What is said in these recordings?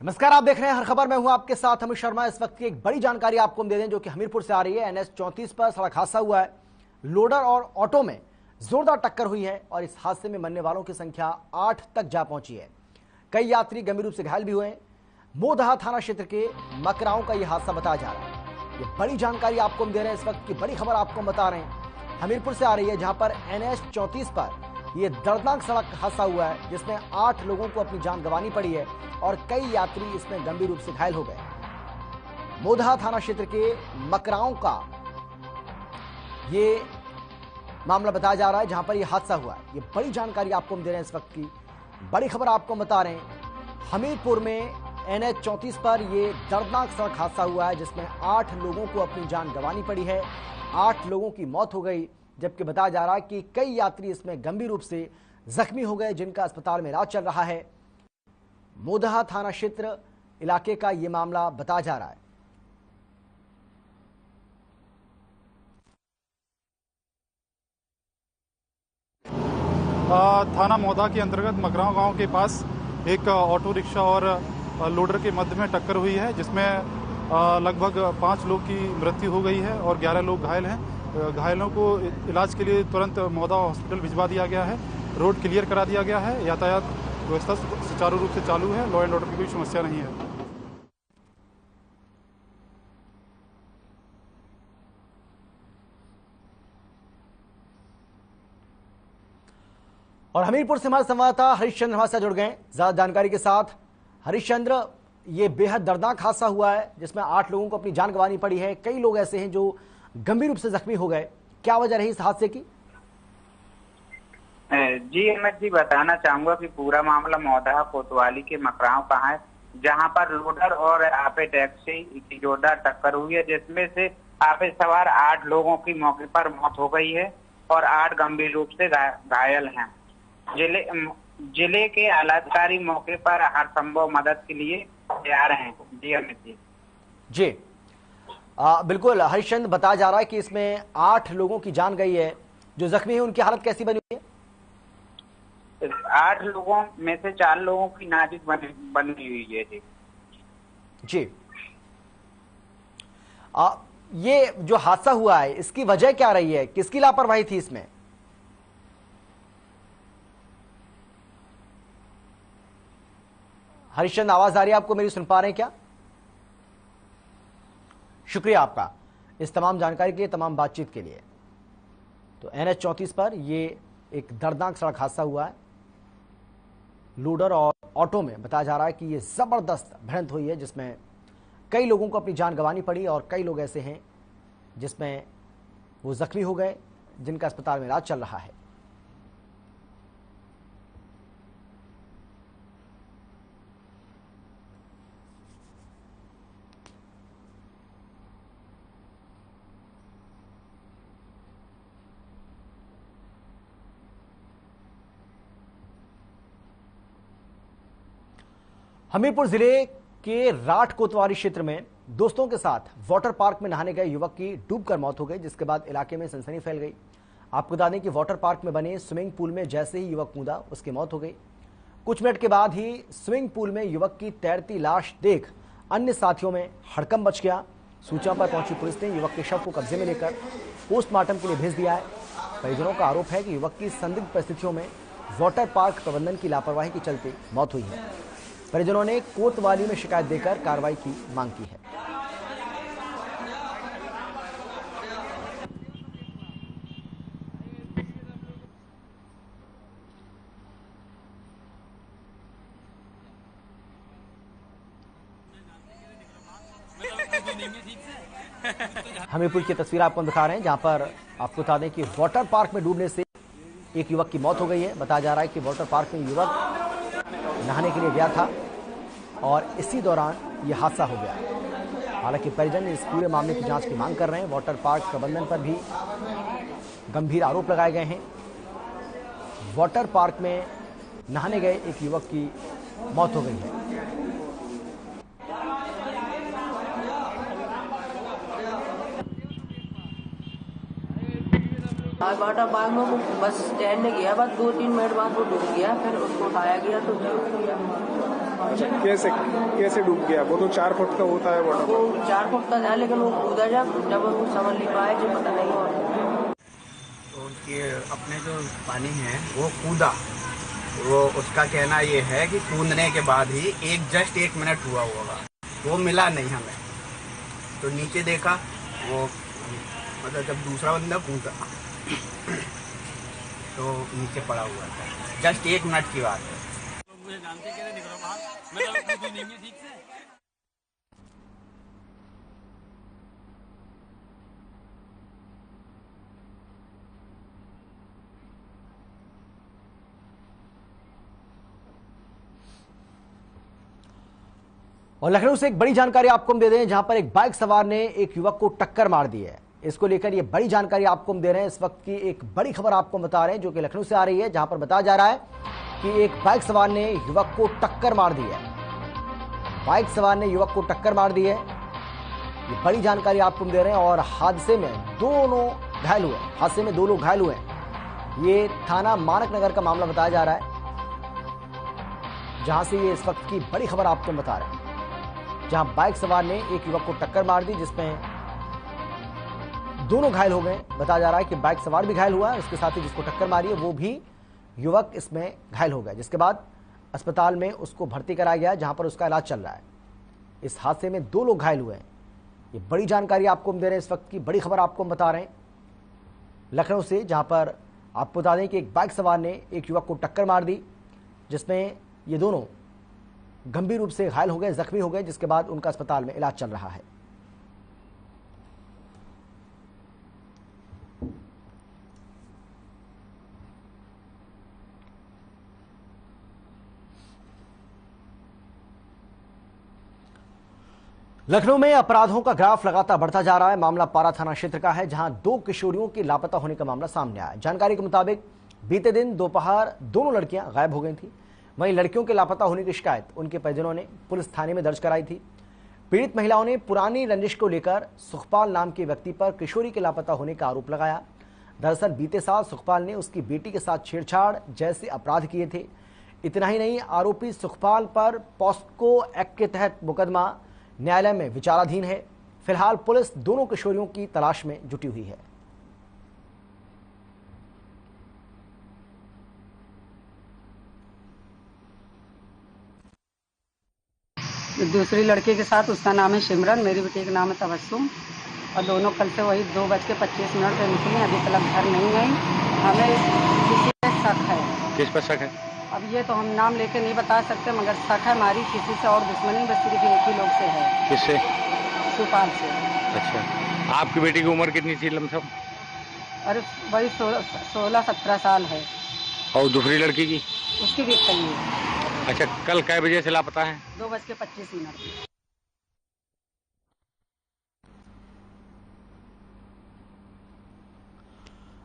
नमस्कार, आप देख रहे हैं हर खबर। मैं हूं आपके साथ अमित शर्मा। इस वक्त की एक बड़ी जानकारी आपको हम दे दें जो कि हमीरपुर से आ रही है। NH 34 पर सड़क हादसा हुआ है। लोडर और ऑटो में जोरदार टक्कर हुई है और इस हादसे में मरने वालों की संख्या 8 तक जा पहुंची है। कई यात्री गंभीर रूप से घायल भी हुए हैं। मोदहा थाना क्षेत्र के मकराओं का यह हादसा बताया जा रहा है। ये बड़ी जानकारी आपको हम दे रहे हैं। इस वक्त की बड़ी खबर आपको हम बता रहे हैं, हमीरपुर से आ रही है, जहां पर NH 34 पर यह दर्दनाक सड़क हादसा हुआ है, जिसमें 8 लोगों को अपनी जान गंवानी पड़ी है और कई यात्री इसमें गंभीर रूप से घायल हो गए। मोदहा थाना क्षेत्र के मकराओं का ये मामला बताया जा रहा है, जहां पर यह हादसा हुआ है। ये बड़ी जानकारी आपको हम दे रहे हैं। इस वक्त की बड़ी खबर आपको हम बता रहे हैं, हमीरपुर में NH 34 पर यह दर्दनाक सड़क हादसा हुआ है, जिसमें 8 लोगों को अपनी जान गंवानी पड़ी है। 8 लोगों की मौत हो गई, जबकि बताया जा रहा है कि कई यात्री इसमें गंभीर रूप से जख्मी हो गए, जिनका अस्पताल में इलाज चल रहा है। मोदहा थाना क्षेत्र इलाके का यह मामला बताया जा रहा है। थाना मोदहा के अंतर्गत मकराव गांव के पास एक ऑटो रिक्शा और लोडर के मध्य में टक्कर हुई है, जिसमें लगभग 5 लोग की मृत्यु हो गई है और 11 लोग घायल हैं। घायलों को इलाज के लिए तुरंत मोदहा हॉस्पिटल भिजवा दिया गया है। रोड क्लियर करा दिया गया है। यातायात व्यवस्था सुचारू रूप से चालू है। लॉ एंड ऑर्डर की कोई समस्या नहीं है। और हमीरपुर से हमारे संवाददाता हरिश्चंद्र हमारे साथ जुड़ गए ज्यादा जानकारी के साथ। हरिश्चंद्र, ये बेहद दर्दनाक हादसा हुआ है, जिसमें 8 लोगों को अपनी जान गंवानी पड़ी है। कई लोग ऐसे हैं जो गंभीर रूप से जख्मी हो गए। क्या वजह रही इस हादसे की? जी अमित जी, बताना चाहूंगा कि पूरा मामला मोदहा कोतवाली के मकराव का है, जहां पर लोडर और आपे टैक्सी की जोरदार टक्कर हुई है, जिसमें से आपे सवार 8 लोगों की मौके पर मौत हो गई है और 8 गंभीर रूप से घायल हैं। जिले के आलाधिकारी मौके पर हर संभव मदद के लिए तैयार हैं। जी अमित जी। जी बिल्कुल हरिश्चंद्र, बताया जा रहा है कि इसमें 8 लोगों की जान गई है। जो जख्मी है उनकी हालत कैसी बनी हुई है? 8 लोगों में से 4 लोगों की नाजुक बनी हुई है। जी जी ये जो हादसा हुआ है, इसकी वजह क्या रही है? किसकी लापरवाही थी इसमें? हरिश्चंद्र, आवाज आ रही है आपको मेरी? सुन पा रहे हैं क्या? शुक्रिया आपका इस तमाम जानकारी के लिए, तमाम बातचीत के लिए। तो NH 34 पर यह एक दर्दनाक सड़क हादसा हुआ है। लोडर और ऑटो में बताया जा रहा है कि यह जबरदस्त भिड़ंत हुई है, जिसमें कई लोगों को अपनी जान गंवानी पड़ी और कई लोग ऐसे हैं जिसमें वो जख्मी हो गए, जिनका अस्पताल में इलाज चल रहा है। हमीरपुर जिले के राठ कोतवाली क्षेत्र में दोस्तों के साथ वाटर पार्क में नहाने गए युवक की डूबकर मौत हो गई, जिसके बाद इलाके में सनसनी फैल गई। आपको बता दें कि वाटर पार्क में बने स्विमिंग पूल में जैसे ही युवक कूदा, उसकी मौत हो गई। कुछ मिनट के बाद ही स्विमिंग पूल में युवक की तैरती लाश देख अन्य साथियों में हड़कंप मच गया। सूचना पर पहुंची पुलिस ने युवक के शव को कब्जे में लेकर पोस्टमार्टम के लिए भेज दिया है। परिजनों का आरोप है कि युवक की संदिग्ध परिस्थितियों में वाटर पार्क प्रबंधन की लापरवाही के चलते मौत हुई है। परिजनों ने कोतवाली में शिकायत देकर कार्रवाई की मांग की है। हमीरपुर की तस्वीर आपको दिखा रहे हैं, जहां पर आपको बता दें कि वाटर पार्क में डूबने से एक युवक की मौत हो गई है। बताया जा रहा है कि वाटर पार्क में युवक नहाने के लिए गया था और इसी दौरान यह हादसा हो गया। हालांकि परिजन इस पूरे मामले की जांच की मांग कर रहे हैं। वाटर पार्क प्रबंधन पर भी गंभीर आरोप लगाए गए हैं। वाटर पार्क में नहाने गए एक युवक की मौत हो गई है। वाटर पार्क में वो बस तैरने गया, बस 2-3 मिनट बाद वो डूब गया। फिर उसको उठाया गया तो कैसे कैसे डूब गया? वो तो 4 फुट का होता है वाटर। वो 4 फुट का था, लेकिन वो कूदा जब वो समझ नहीं पाया जो पता नहीं हुआ। तो उनके अपने जो पानी है वो कूदा, वो उसका कहना ये है कि कूदने के बाद ही जस्ट 1 मिनट हुआ होगा, वो मिला नहीं हमें। तो नीचे देखा, वो मतलब जब दूसरा बंदा कूदा तो नीचे पड़ा हुआ था। जस्ट 1 मिनट की बात है। मुझे जानते कैसे निकलो बाहर, मैं तो नहीं है ठीक से। और लखनऊ से एक बड़ी जानकारी आपको हम दे दें, जहां पर एक बाइक सवार ने एक युवक को टक्कर मार दी है। इसको लेकर ये बड़ी जानकारी आपको हम दे रहे हैं। इस वक्त की एक बड़ी खबर आपको बता रहे हैं, जो कि लखनऊ से आ रही है, जहां पर बताया जा रहा है कि एक बाइक सवार ने युवक को टक्कर मार दी है। बाइक सवार ने युवक को टक्कर मार दी है, ये बड़ी जानकारी आपको हम दे रहे हैं। और हादसे में 2 लोग घायल हुए, हादसे में 2 लोग घायल हुए। ये थाना मानक नगर का मामला बताया जा रहा है, जहां से ये इस वक्त की बड़ी खबर आपको बता रहे हैं, जहां बाइक सवार ने एक युवक को टक्कर मार दी, जिसमें 2 घायल हो गए। बताया जा रहा है कि बाइक सवार भी घायल हुआ है, उसके साथ ही जिसको टक्कर मारी है वो भी युवक इसमें घायल हो गया, जिसके बाद अस्पताल में उसको भर्ती कराया गया, जहां पर उसका इलाज चल रहा है। इस हादसे में 2 लोग घायल हुए हैं। ये बड़ी जानकारी आपको हम दे रहे हैं, इस वक्त की बड़ी खबर आपको हम बता रहे हैं लखनऊ से, जहां पर आपको बता दें कि एक बाइक सवार ने एक युवक को टक्कर मार दी, जिसमें ये दोनों गंभीर रूप से घायल हो गए, जख्मी हो गए, जिसके बाद उनका अस्पताल में इलाज चल रहा है। लखनऊ में अपराधों का ग्राफ लगातार बढ़ता जा रहा है। मामला पारा थाना क्षेत्र का है, जहां 2 किशोरियों की लापता होने का मामला सामने आया। जानकारी के मुताबिक बीते दिन दोपहर दोनों लड़कियां गायब हो गई थी। वहीं लड़कियों के लापता होने की शिकायत उनके परिजनों ने पुलिस थाने में दर्ज कराई थी। पीड़ित महिलाओं ने पुरानी रंजिश को लेकर सुखपाल नाम के व्यक्ति पर किशोरी के लापता होने का आरोप लगाया। दरअसल बीते साल सुखपाल ने उसकी बेटी के साथ छेड़छाड़ जैसे अपराध किए थे। इतना ही नहीं, आरोपी सुखपाल पर पॉस्को एक्ट के तहत मुकदमा न्यायालय में विचाराधीन है। फिलहाल पुलिस दोनों किशोरियों की तलाश में जुटी हुई है। दूसरी लड़के के साथ, उसका नाम है सिमरन, मेरी बेटी का नाम है तबस्सुम, और दोनों कल से वही 2:25 पे निकली, अभी तक घर नहीं आई। हमें किसी पे शक है। किस पर शक है? अब ये तो हम नाम लेके नहीं बता सकते, मगर शक है हमारी किसी से और दुश्मनी बस सिर्फ एक ही लोग से है। किससे? सुपाल से। अच्छा, आपकी बेटी की उम्र कितनी थी लमसम? अरे वही 16-17 साल है। और दूसरी लड़की की? उसकी भी सही है। अच्छा, कल कै बजे से लापता है? 2:25।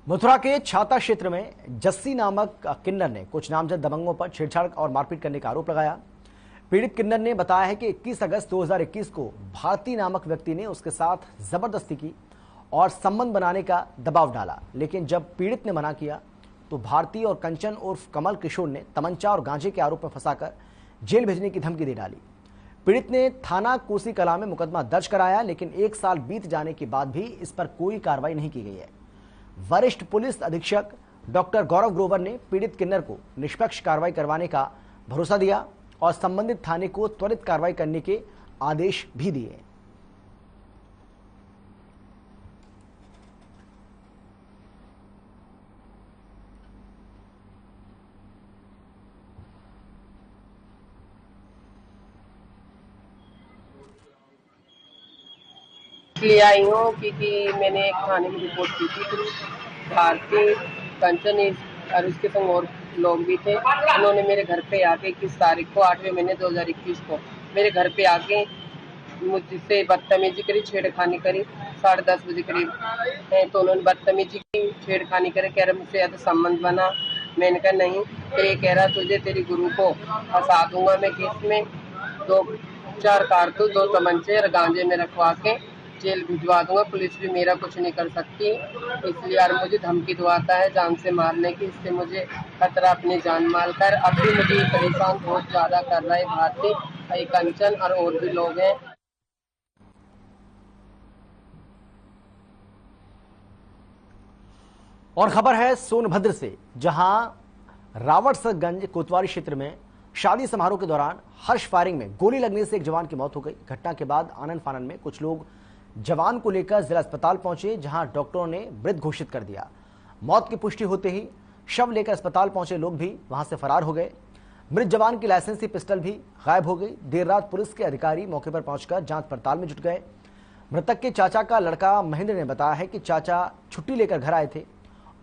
मथुरा के छाता क्षेत्र में जस्सी नामक किन्नर ने कुछ नामजद दबंगों पर छेड़छाड़ और मारपीट करने का आरोप लगाया। पीड़ित किन्नर ने बताया है कि 21 अगस्त 2021 को भारती नामक व्यक्ति ने उसके साथ जबरदस्ती की और संबंध बनाने का दबाव डाला, लेकिन जब पीड़ित ने मना किया तो भारती और कंचन उर्फ कमल किशोर ने तमंचा और गांजे के आरोप में फंसाकर जेल भेजने की धमकी दे डाली। पीड़ित ने थाना कोसी कला में मुकदमा दर्ज कराया, लेकिन 1 साल बीत जाने के बाद भी इस पर कोई कार्रवाई नहीं की गई है। वरिष्ठ पुलिस अधीक्षक डॉक्टर गौरव ग्रोवर ने पीड़ित किन्नर को निष्पक्ष कार्रवाई करवाने का भरोसा दिया और संबंधित थाने को त्वरित कार्रवाई करने के आदेश भी दिए। ले आई हूँ क्योंकि मैंने एक थाने में रिपोर्ट की थी। फिर भारती, कंचन और उसके संग और लोग भी थे। उन्होंने मेरे घर पे आके 21 तारीख को 8वें महीने 2021 को मेरे घर पे आके मुझसे बदतमीजी करी, छेड़खानी करी। 10:30 बजे करीब तो उन्होंने बदतमीजी की, छेड़खानी करे, कह रहे मुझसे या तो संबंध बना। मैंने कहा नहीं। तो ये कह रहा तुझे तेरी गुरु को फंसा दूंगा मैं केस में। 2-4 कारतूस 2 तमंचे और गांजे में रखवा के जेल भिजवा दूंगा, पुलिस भी मेरा कुछ नहीं कर सकती। इसलिए यार मुझे धमकी दवाता है जान से मारने की, इससे मुझे खतरा अपनी जान माल कर। अब भी मुझे परेशान बहुत ज्यादा कर रहा है भारती, कंचन और भी लोग हैं। और खबर है सोनभद्र से, जहां रावटसरगंज कोतवाली क्षेत्र में शादी समारोह के दौरान हर्ष फायरिंग में गोली लगने से एक जवान की मौत हो गई। घटना के बाद आनन फानन में कुछ लोग जवान को लेकर जिला अस्पताल पहुंचे, जहां डॉक्टरों ने मृत घोषित कर दिया। मौत की पुष्टि होते ही शव लेकर अस्पताल पहुंचे लोग भी वहां से फरार हो गए। मृत जवान की लाइसेंसी पिस्टल भी गायब हो गई। देर रात पुलिस के अधिकारी मौके पर पहुंचकर जांच पड़ताल में जुट गए। मृतक के चाचा का लड़का महेंद्र ने बताया है कि चाचा छुट्टी लेकर घर आए थे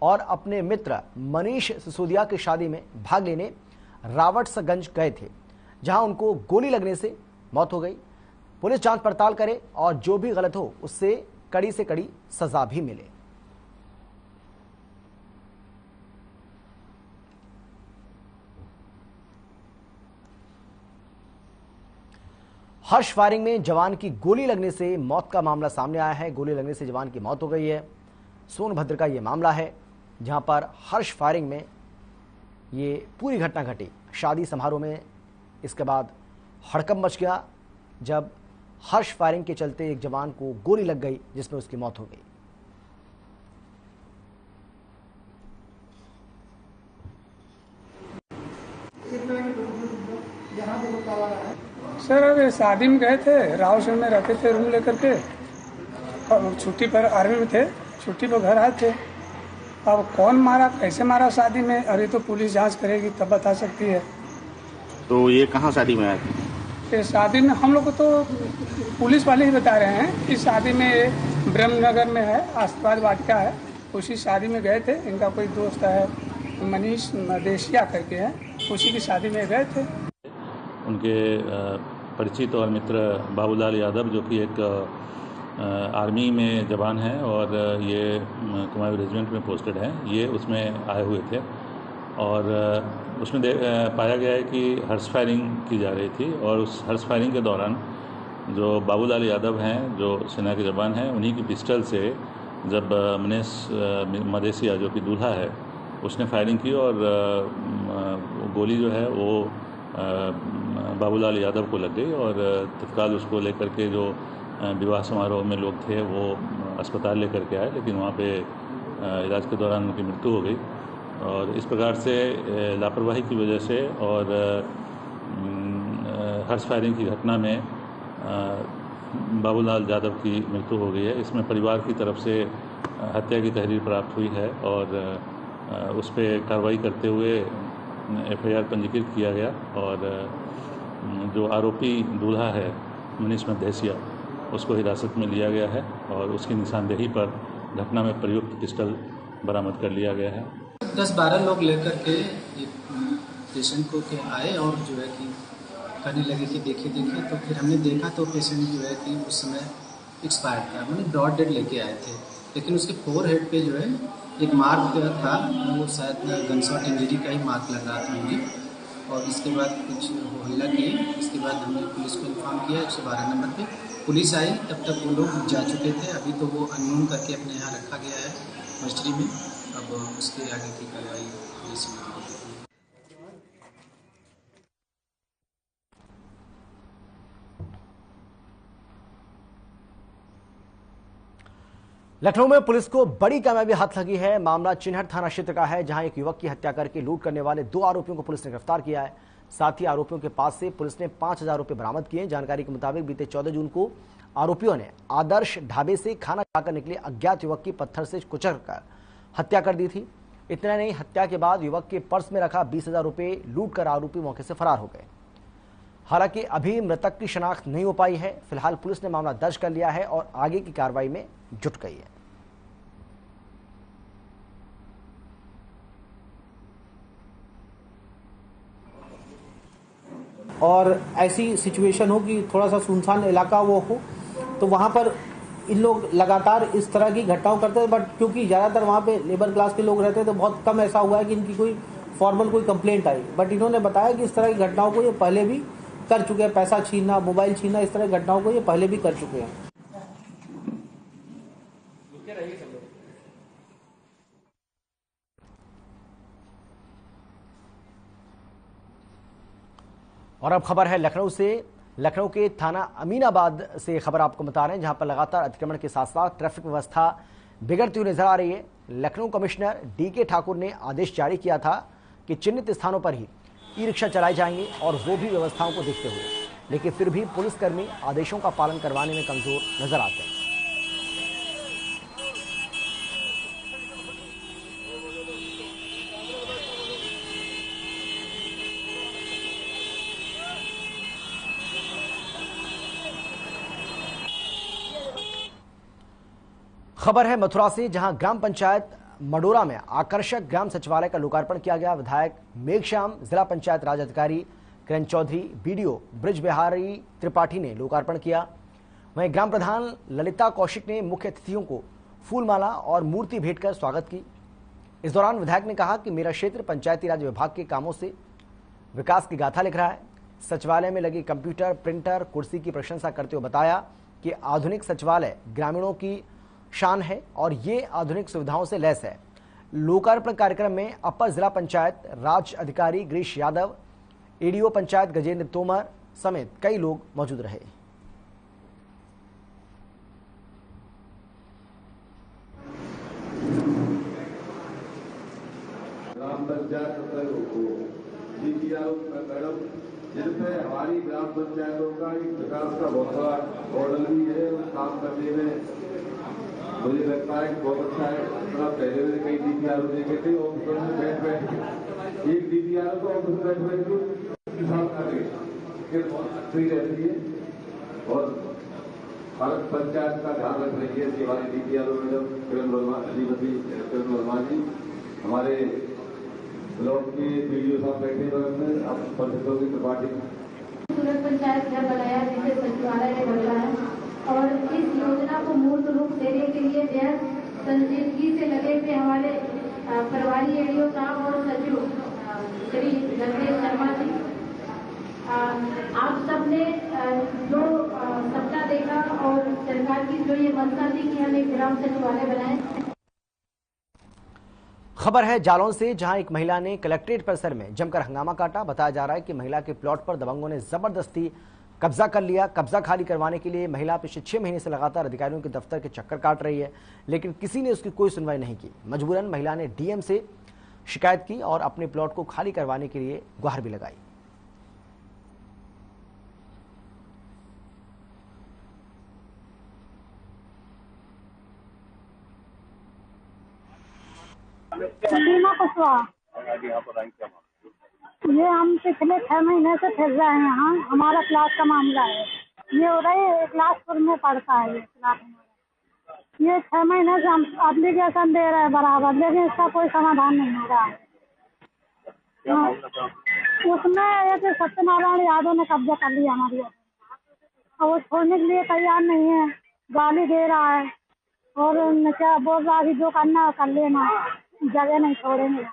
और अपने मित्र मनीष सिसोदिया की शादी में भाग लेने रावटसरगंज गए थे, जहां उनको गोली लगने से मौत हो गई। पुलिस जांच पड़ताल करे और जो भी गलत हो उससे कड़ी से कड़ी सजा भी मिले। हर्ष फायरिंग में जवान की गोली लगने से मौत का मामला सामने आया है। गोली लगने से जवान की मौत हो गई है। सोनभद्र का यह मामला है, जहां पर हर्ष फायरिंग में ये पूरी घटना घटी। शादी समारोह में इसके बाद हड़कंप मच गया जब हर्ष फायरिंग के चलते एक जवान को गोली लग गई, जिसमें उसकी मौत हो गई। सर अभी शादी में गए थे, रावसर में रहते थे रूम लेकर के, और छुट्टी पर आर्मी में थे, छुट्टी पर घर आए थे। अब कौन मारा कैसे मारा शादी में, अरे तो पुलिस जांच करेगी तब बता सकती है। तो ये कहाँ शादी में आए थे? शादी में हम लोग को तो पुलिस वाले ही बता रहे हैं कि शादी में ब्रह्मनगर में है, आशीर्वाद वाटिका है, उसी शादी में गए थे। इनका कोई दोस्त है मनीष मदेशिया करके है, उसी की शादी में गए थे। उनके परिचित और मित्र बाबूलाल यादव, जो कि एक आर्मी में जवान हैं और ये कुमाऊं रेजिमेंट में पोस्टेड हैं, ये उसमें आए हुए थे और उसमें पाया गया है कि हर्ष फायरिंग की जा रही थी और उस हर्ष फायरिंग के दौरान जो बाबूलाल यादव हैं, जो सेना के जवान हैं, उन्हीं की पिस्टल से जब मनीष मदेशिया जो कि दूल्हा है, उसने फायरिंग की और गोली जो है वो बाबूलाल यादव को लग गई और तत्काल उसको लेकर के जो विवाह समारोह में लोग थे वो अस्पताल लेकर के आए, लेकिन वहाँ पे इलाज के दौरान उनकी मृत्यु हो गई। और इस प्रकार से लापरवाही की वजह से और हर्ष फायरिंग की घटना में बाबूलाल यादव की मृत्यु हो गई है। इसमें परिवार की तरफ से हत्या की तहरीर प्राप्त हुई है और उस पर कार्रवाई करते हुए FIR पंजीकृत किया गया और जो आरोपी दूल्हा है मनीष मदेशिया, उसको हिरासत में लिया गया है और उसकी निशानदेही पर घटना में प्रयुक्त पिस्टल बरामद कर लिया गया है। 10-12 लोग लेकर के पेशेंट को के आए और जो है कि कहने लगे कि देखिए, तो फिर हमने देखा तो पेशेंट जो है कि उस समय एक्सपायर था। मैंने ब्रॉड डेड लेके आए थे, लेकिन उसके फोरहेड पे जो है एक मार्क था, वो शायद गनशॉट इंजरी का ही मार्क लग रहा था मुझे। और इसके बाद कुछ हल्ला किए, इसके बाद हमने पुलिस को इन्फॉर्म किया 112 नंबर पे। पुलिस आई, तब तक वो लोग जा चुके थे। अभी तो वो अननोन करके अपने यहाँ रखा गया है मस्टरी में। अब उसके आगे की कार्रवाई पुलिस में होगी। लखनऊ में पुलिस को बड़ी कामयाबी हाथ लगी है। मामला चिन्हट थाना क्षेत्र का है, जहां एक युवक की हत्या करके लूट करने वाले 2 आरोपियों को पुलिस ने गिरफ्तार किया है। साथ ही आरोपियों के पास से पुलिस ने 5,000 रुपए बरामद किए। जानकारी के मुताबिक बीते 14 जून को आरोपियों ने आदर्श ढाबे से खाना खाकर निकले अज्ञात युवक की पत्थर से कुचलकर हत्या कर दी थी। इतना नहीं, हत्या के बाद युवक के पर्स में रखा 20,000 रुपए लूट कर आरोपी मौके से फरार हो गए। हालांकि अभी मृतक की शनाख्त नहीं हो पाई है। फिलहाल पुलिस ने मामला दर्ज कर लिया है और आगे की कार्रवाई में जुट गई है। और ऐसी सिचुएशन हो कि थोड़ा सा सुनसान इलाका वो हो, तो वहाँ पर इन लोग लगातार इस तरह की घटनाओं करते हैं। बट क्योंकि ज़्यादातर वहाँ पे लेबर क्लास के लोग रहते हैं, तो बहुत कम ऐसा हुआ है कि इनकी कोई फॉर्मल कोई कंप्लेंट आई। बट इन्होंने बताया कि इस तरह की घटनाओं को ये पहले भी कर चुके हैं। पैसा छीनना, मोबाइल छीनना, इस तरह की घटनाओं को ये पहले भी कर चुके हैं। रहिए सब लोग। और अब खबर है लखनऊ से। लखनऊ के थाना अमीनाबाद से खबर आपको बता रहे हैं, जहां पर लगातार अतिक्रमण के साथ साथ ट्रैफिक व्यवस्था बिगड़ती हुई नजर आ रही है। लखनऊ कमिश्नर डीके ठाकुर ने आदेश जारी किया था कि चिन्हित स्थानों पर ही ई रिक्शा चलाए जाएंगे और वो भी व्यवस्थाओं को देखते हुए, लेकिन फिर भी पुलिसकर्मी आदेशों का पालन करवाने में कमजोर नजर आते हैं। खबर है मथुरा से, जहां ग्राम पंचायत मडोरा में आकर्षक ग्राम सचिवालय का लोकार्पण किया गया। विधायक मेघश्याम, जिला पंचायत राज अधिकारी किरण चौधरी, बीडीओ ब्रिज बिहारी त्रिपाठी ने लोकार्पण किया। वहीं ग्राम प्रधान ललिता कौशिक ने मुख्य अतिथियों को फूलमाला और मूर्ति भेंट कर स्वागत की। इस दौरान विधायक ने कहा कि मेरा क्षेत्र पंचायती राज विभाग के कामों से विकास की गाथा लिख रहा है। सचिवालय में लगी कंप्यूटर, प्रिंटर, कुर्सी की प्रशंसा करते हुए बताया कि आधुनिक सचिवालय ग्रामीणों की शान है और ये आधुनिक सुविधाओं से लैस है। लोकार्पण कार्यक्रम में अपर जिला पंचायत राज अधिकारी गिरीश यादव, एडीओ पंचायत गजेंद्र तोमर समेत कई लोग मौजूद रहे। ग्राम पंचायत मैडम, जिसमें हमारी ग्राम पंचायतों का एक विकास का बहुत बड़ा मॉडल भी है और काम करने में मुझे लगता है कि बहुत अच्छा है। अपना पहले मैंने कई डीपीआर देखे थे, ऑफिसर में बैठ के एक डीपीआर तो ऑफिस बैठ किसान कर रही फ्री रहती है और भारत पंचायत का ध्यान रख रही है। हमारी डीपीआर मैडम किरण वर्मा जी, हमारे ब्लॉक के वीडियो साहब बैठे बगल अब पंचायतों की त्रिपाठी सूरत पंचायत घर बनाया जिसे सचिवालय ने बनाया और इस योजना को मूर्त रूप देने के लिए बेहद संजीदगी से लगे हुए हमारे प्रभारी एडीओ साहब और सचिव श्री जगदीश शर्मा जी, आप सबने जो सपना देखा और सरकार की जो ये मंशा थी कि हम एक ग्राम सचिवालय बनाए। खबर है जालौन से, जहां एक महिला ने कलेक्ट्रेट परिसर में जमकर हंगामा काटा। बताया जा रहा है कि महिला के प्लॉट पर दबंगों ने जबरदस्ती कब्जा कर लिया। कब्जा खाली करवाने के लिए महिला पिछले 6 महीने से लगातार अधिकारियों के दफ्तर के चक्कर काट रही है, लेकिन किसी ने उसकी कोई सुनवाई नहीं की। मजबूरन महिला ने डीएम से शिकायत की और अपने प्लॉट को खाली करवाने के लिए गुहार भी लगाई। सीमा कुशवाहा, ये हम पिछले 6 महीने से फिर रहे हैं यहाँ। हमारा क्लास का मामला है, ये हो रही है क्लासपुर में पढ़ता है। ये 6 महीने से हम एप्लीकेशन दे रहे हैं बराबर, लेकिन इसका कोई समाधान नहीं हो रहा है। उसमें एक सत्यनारायण यादव ने कब्जा कर लिया हमारी और वो छोड़ने के लिए तैयार नहीं है, गाली दे रहा है और क्या बोल रहा है जो करना है कर लेना, जगह नहीं छोड़ेंगे।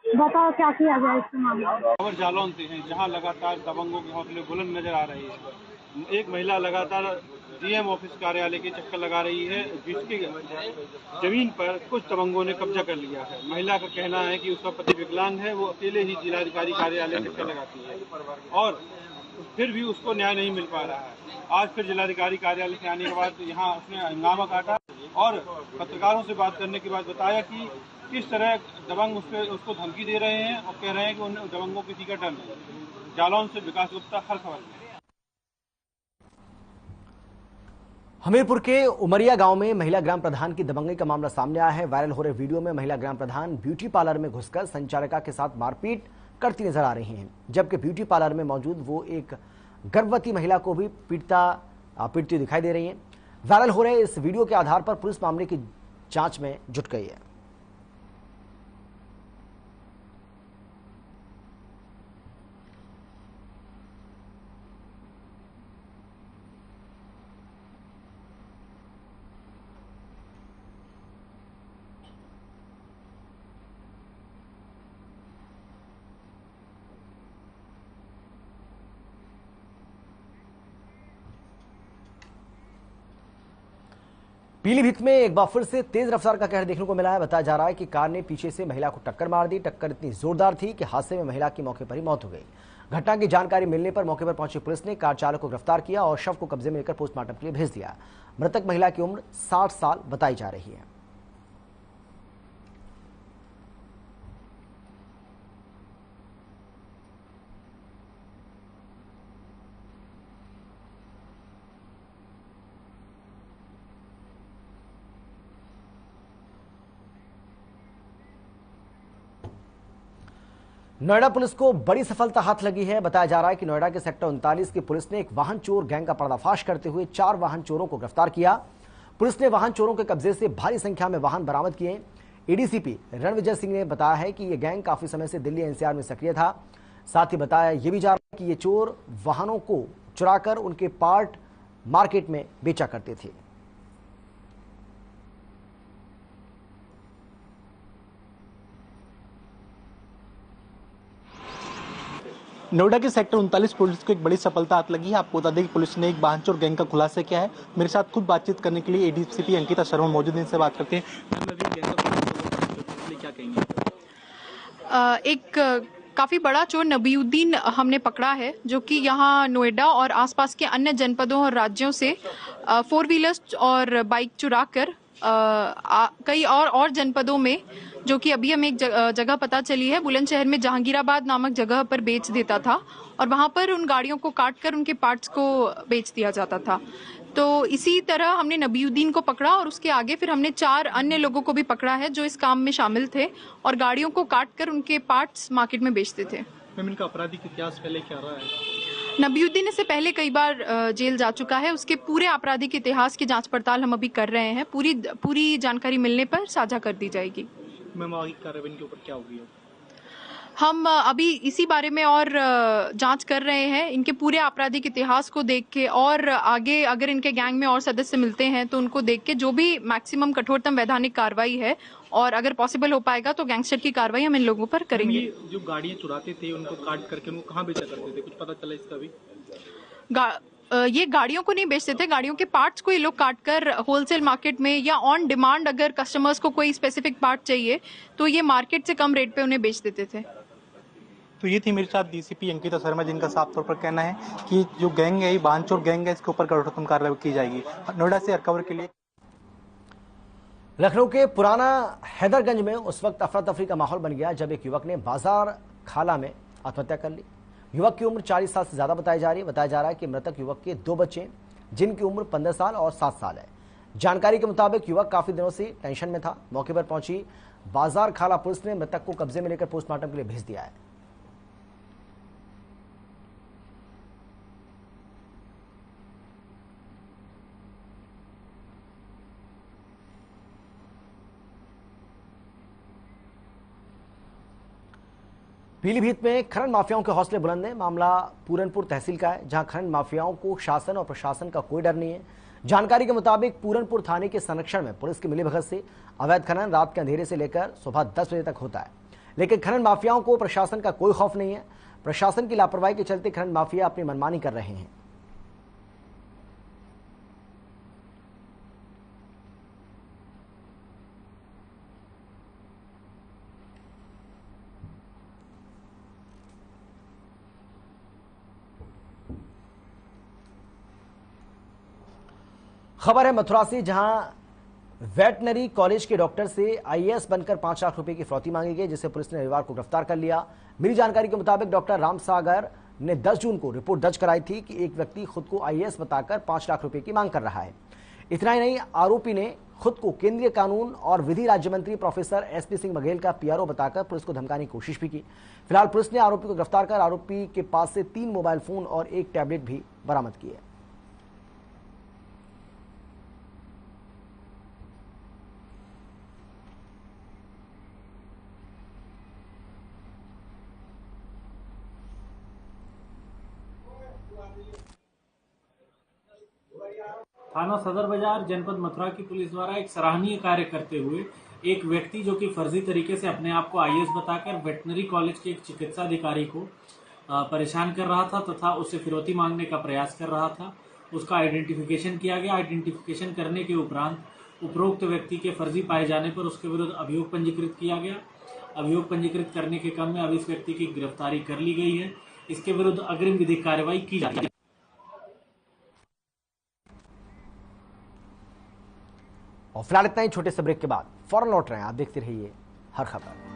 बताओ क्या किया जाए इसके मामले में। खबर जालौन से है, जहां लगातार दबंगों के हौसले बुलंद नजर आ रहे हैं। एक महिला लगातार डीएम ऑफिस कार्यालय के चक्कर लगा रही है, जिसकी जमीन पर कुछ दबंगों ने कब्जा कर लिया है। महिला का कहना है कि उसका पति विकलांग है, वो अकेले ही जिलाधिकारी कार्यालय चक्कर लगाती है और फिर भी उसको न्याय नहीं मिल पा रहा है। आज फिर जिलाधिकारी कार्यालय से आने के बाद यहाँ उसने हंगामा काटा और पत्रकारों से बात करने के बाद बताया कि किस तरह दबंग उसको धमकी दे रहे हैं और कह रहे हैं कि उन दबंगों किसी का डर नहीं। जालौन से विकास गुप्ता, हर खबर। हमीरपुर के उमरिया गांव में महिला ग्राम प्रधान की दबंगई का मामला सामने आया है। वायरल हो रहे वीडियो में महिला ग्राम प्रधान ब्यूटी पार्लर में घुसकर संचालिका के साथ मारपीट करती नजर आ रही हैं, जबकि ब्यूटी पार्लर में मौजूद वो एक गर्भवती महिला को भी पीटती दिखाई दे रही हैं। वायरल हो रहे इस वीडियो के आधार पर पुलिस मामले की जांच में जुट गई है। पीलीभीत में एक बार फिर से तेज रफ्तार का कहर देखने को मिला है। बताया जा रहा है कि कार ने पीछे से महिला को टक्कर मार दी। टक्कर इतनी जोरदार थी कि हादसे में महिला की मौके पर ही मौत हो गई। घटना की जानकारी मिलने पर मौके पर पहुंची पुलिस ने कार चालक को गिरफ्तार किया और शव को कब्जे में लेकर पोस्टमार्टम के लिए भेज दिया। मृतक महिला की उम्र 60 साल बताई जा रही है। नोएडा पुलिस को बड़ी सफलता हाथ लगी है। बताया जा रहा है कि नोएडा के सेक्टर 39 की पुलिस ने एक वाहन चोर गैंग का पर्दाफाश करते हुए 4 वाहन चोरों को गिरफ्तार किया। पुलिस ने वाहन चोरों के कब्जे से भारी संख्या में वाहन बरामद किए। एडीसीपी रणविजय सिंह ने बताया है कि यह गैंग काफी समय से दिल्ली एनसीआर में सक्रिय था। साथ ही बताया यह भी जा रहा है कि ये चोर वाहनों को चुराकर उनके पार्ट मार्केट में बेचा करते थे। नोएडा के सेक्टर 39 पुलिस को एक बड़ी सफलता हाथ लगी है। आपको बता दें कि पुलिस ने एक वाहन चोर गैंग का खुलासा किया है। मेरे साथ खुद बातचीत करने के लिए एडीसीपी अंकिता शर्मा मौजूद हैं। इनसे बात करते हैं। क्या कहेंगे? एक काफी बड़ा चोर नबीउद्दीन हमने पकड़ा है, जो कि यहाँ नोएडा और आसपास के अन्य जनपदों और राज्यों से 4 व्हीलर्स और बाइक चुरा कर कई और जनपदों में, जो कि अभी हमें एक जगह पता चली है, बुलंदशहर में जहांगीराबाद नामक जगह पर बेच देता था और वहां पर उन गाड़ियों को काटकर उनके पार्ट्स को बेच दिया जाता था। तो इसी तरह हमने नबीउद्दीन को पकड़ा और उसके आगे फिर हमने 4 अन्य लोगों को भी पकड़ा है जो इस काम में शामिल थे और गाड़ियों को काटकर उनके पार्ट्स मार्केट में बेचते थे। इनका आपराधिक इतिहास पहले क्या रहा है? नबीउद्दीन इससे पहले कई बार जेल जा चुका है। उसके पूरे आपराधिक इतिहास की जांच पड़ताल हम अभी कर रहे हैं। पूरी जानकारी मिलने पर साझा कर दी जाएगी। आगे कार्रवाई के ऊपर क्या होगी? हम अभी इसी बारे में और जांच कर रहे हैं, इनके पूरे आपराधिक इतिहास को देख के, और आगे अगर इनके गैंग में और सदस्य मिलते हैं तो उनको देख के जो भी मैक्सिमम कठोरतम वैधानिक कार्रवाई है, और अगर पॉसिबल हो पाएगा तो गैंगस्टर की कार्रवाई हम इन लोगों पर करेंगे। जो गाड़ियां चुराते थे उनको काट करके उनको कहाँ बेचा करते थे, कुछ पता चला इसका भी? ये गाड़ियों को नहीं बेचते थे, गाड़ियों के पार्ट्स को ये लोग काटकर होलसेल मार्केट में या ऑन डिमांड अगर कस्टमर्स को कोई स्पेसिफिक पार्ट चाहिए तो ये मार्केट से कम रेट पे उन्हें बेच देते थे। तो ये थी मेरे साथ डीसीपी अंकिता शर्मा, जिनका साफ तौर पर कहना है कि जो गैंग है, वाहन चोर गैंग है, इसके ऊपर कठोरतम कार्रवाई की जाएगी। नोएडा से खबर के लिए। लखनऊ के पुराना हैदरगंज में उस वक्त अफरा तफरी का माहौल बन गया जब एक युवक ने बाजार खाला में आत्महत्या कर ली। युवक की उम्र 40 साल से ज्यादा बताई जा रही है। बताया जा रहा है कि मृतक युवक के 2 बच्चे, जिनकी उम्र 15 साल और 7 साल है। जानकारी के मुताबिक युवक काफी दिनों से टेंशन में था। मौके पर पहुंची बाजार खाला पुलिस ने मृतक को कब्जे में लेकर पोस्टमार्टम के लिए भेज दिया है। पीलीभीत में खनन माफियाओं के हौसले बुलंद हैं। मामला पूरनपुर तहसील का है, जहां खनन माफियाओं को शासन और प्रशासन का कोई डर नहीं है। जानकारी के मुताबिक पूरनपुर थाने के संरक्षण में पुलिस की मिलीभगत से अवैध खनन रात के अंधेरे से लेकर सुबह 10 बजे तक होता है, लेकिन खनन माफियाओं को प्रशासन का कोई खौफ नहीं है। प्रशासन की लापरवाही के चलते खनन माफिया अपनी मनमानी कर रहे हैं। खबर है मथुरा से, जहां वेटनरी कॉलेज के डॉक्टर से आईएएस बनकर 5 लाख रुपए की फिरौती मांगी गई, जिसे पुलिस ने रविवार को गिरफ्तार कर लिया। मिली जानकारी के मुताबिक डॉक्टर रामसागर ने 10 जून को रिपोर्ट दर्ज कराई थी कि एक व्यक्ति खुद को आईएएस बताकर 5 लाख रुपए की मांग कर रहा है। इतना ही नहीं, आरोपी ने खुद को केंद्रीय कानून और विधि राज्य मंत्री प्रोफेसर एसपी सिंह बघेल का पीआरओ बताकर पुलिस को धमकाने की कोशिश भी की। फिलहाल पुलिस ने आरोपी को गिरफ्तार कर आरोपी के पास से 3 मोबाइल फोन और 1 टैबलेट भी बरामद किए। थाना सदर बाजार जनपद मथुरा की पुलिस द्वारा एक सराहनीय कार्य करते हुए एक व्यक्ति जो कि फर्जी तरीके से अपने आप को आईएएस बताकर वेटनरी कॉलेज के एक चिकित्सा अधिकारी को परेशान कर रहा था तथा उससे फिरौती मांगने का प्रयास कर रहा था, उसका आइडेंटिफिकेशन किया गया। आइडेंटिफिकेशन करने के उपरांत उपरोक्त व्यक्ति के फर्जी पाए जाने पर उसके विरुद्ध अभियोग पंजीकृत किया गया। अभियोग पंजीकृत करने के क्रम में अब इस व्यक्ति की गिरफ्तारी कर ली गई है। इसके विरुद्ध अग्रिम विधिक कार्रवाई की जा रही है। और फिलहाल इतना ही, छोटे से ब्रेक के बाद फौरन लौट रहे हैं। आप देखते रहिए हर खबर।